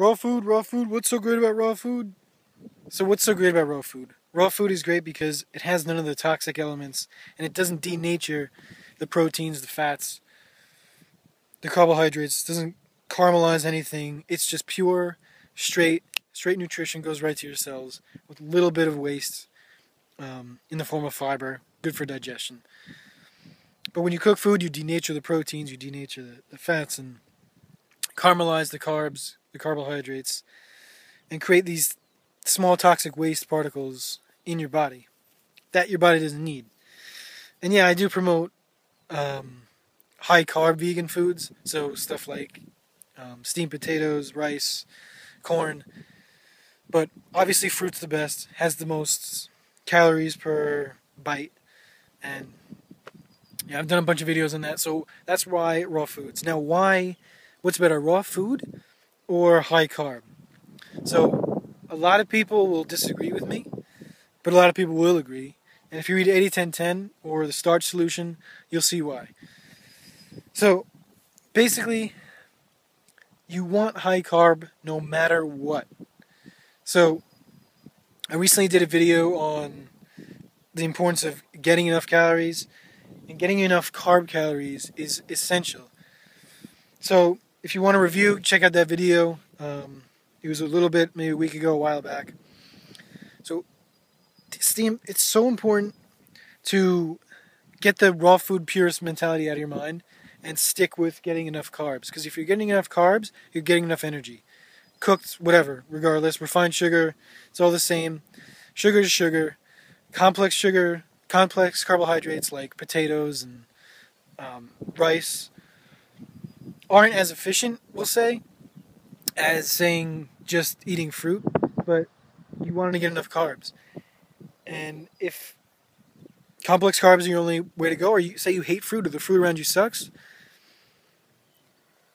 Raw food, raw food. What's so great about raw food? So what's so great about raw food? Raw food is great because it has none of the toxic elements, and it doesn't denature the proteins, the fats, the carbohydrates. It doesn't caramelize anything. It's just pure, straight nutrition, goes right to your cells with a little bit of waste in the form of fiber, good for digestion. But when you cook food, you denature the proteins, you denature the fats, and caramelize the carbs, the carbohydrates, and create these small toxic waste particles in your body that your body doesn't need. And yeah, I do promote high carb vegan foods, so stuff like steamed potatoes, rice, corn. But obviously fruit's the best, has the most calories per bite, and yeah, I've done a bunch of videos on that, so that's why raw foods. Now what's better, raw food or high carb? So a lot of people will disagree with me, but a lot of people will agree. And if you read 80-10-10 or the starch solution, you'll see why. So basically, you want high carb no matter what. So I recently did a video on the importance of getting enough calories, and getting enough carb calories is essential. So if you want to review, check out that video. It was a little bit, maybe a week ago, a while back. So it's so important to get the raw food purist mentality out of your mind and stick with getting enough carbs. Because if you're getting enough carbs, you're getting enough energy. Cooked, whatever, regardless. Refined sugar, it's all the same. Sugar is sugar. Complex carbohydrates like potatoes and rice aren't as efficient, we'll say, as saying just eating fruit, but you want to get enough carbs. And if complex carbs are your only way to go, or you say you hate fruit or the fruit around you sucks,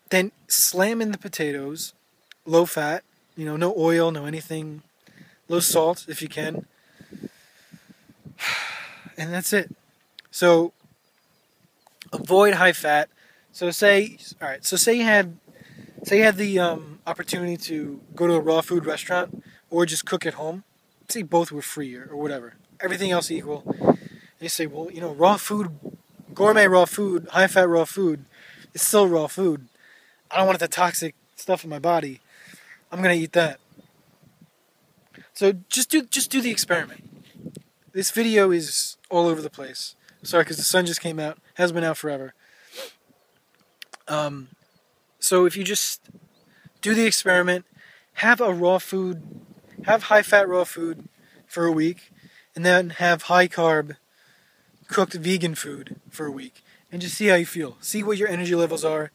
then slam in the potatoes, low fat, no oil, no anything, low salt if you can, and that's it. So avoid high fat. So say you had the opportunity to go to a raw food restaurant or just cook at home. Say both were free or whatever, everything else equal. And you say, well, raw food, gourmet raw food, high fat raw food, is still raw food. I don't want the toxic stuff in my body. I'm gonna eat that. So just do the experiment. This video is all over the place. Sorry, because the sun just came out. Has been out forever. So if you just do the experiment, have high fat raw food for a week, and then have high carb cooked vegan food for a week, and just see how you feel. See what your energy levels are.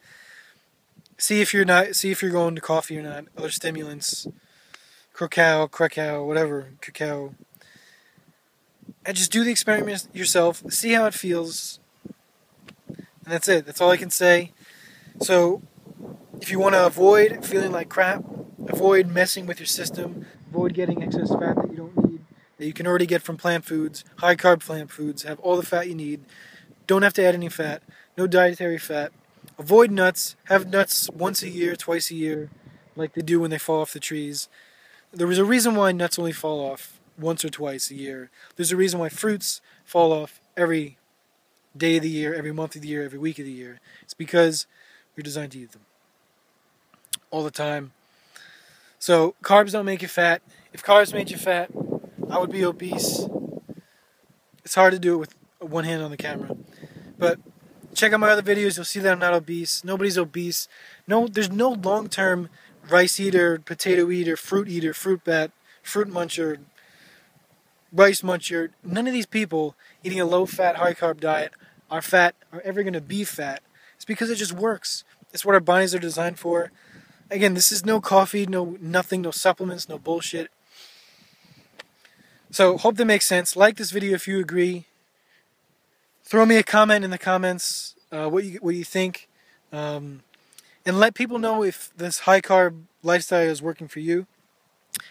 See if you're going to coffee or not, other stimulants, cacao, whatever, cacao. And just do the experiment yourself. See how it feels. And that's it. That's all I can say. So, if you want to avoid feeling like crap, avoid messing with your system, avoid getting excess fat that you don't need, that you can already get from plant foods, high carb plant foods, have all the fat you need, don't have to add any fat, no dietary fat, avoid nuts, have nuts once a year, twice a year, like they do when they fall off the trees. There was a reason why nuts only fall off once or twice a year. There's a reason why fruits fall off every day of the year, every month of the year, every week of the year. It's because we're designed to eat them all the time. So carbs don't make you fat. If carbs made you fat, I would be obese. It's hard to do it with one hand on the camera. But check out my other videos. You'll see that I'm not obese. Nobody's obese. No, there's no long-term rice eater, potato eater, fruit bat, fruit muncher, rice muncher. None of these people eating a low-fat, high-carb diet are ever going to be fat. It's because it just works. It's what our bodies are designed for. Again, this is no coffee, no nothing, no supplements, no bullshit. So, hope that makes sense. Like this video if you agree. Throw me a comment in the comments what you think. And let people know if this high-carb lifestyle is working for you.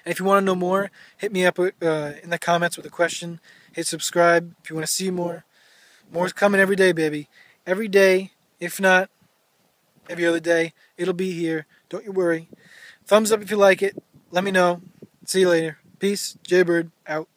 And if you want to know more, hit me up in the comments with a question. Hit subscribe if you want to see more. More's coming every day, baby. Every day, if not every other day, it'll be here. Don't you worry. Thumbs up if you like it. Let me know. See you later. Peace. Jaybird out.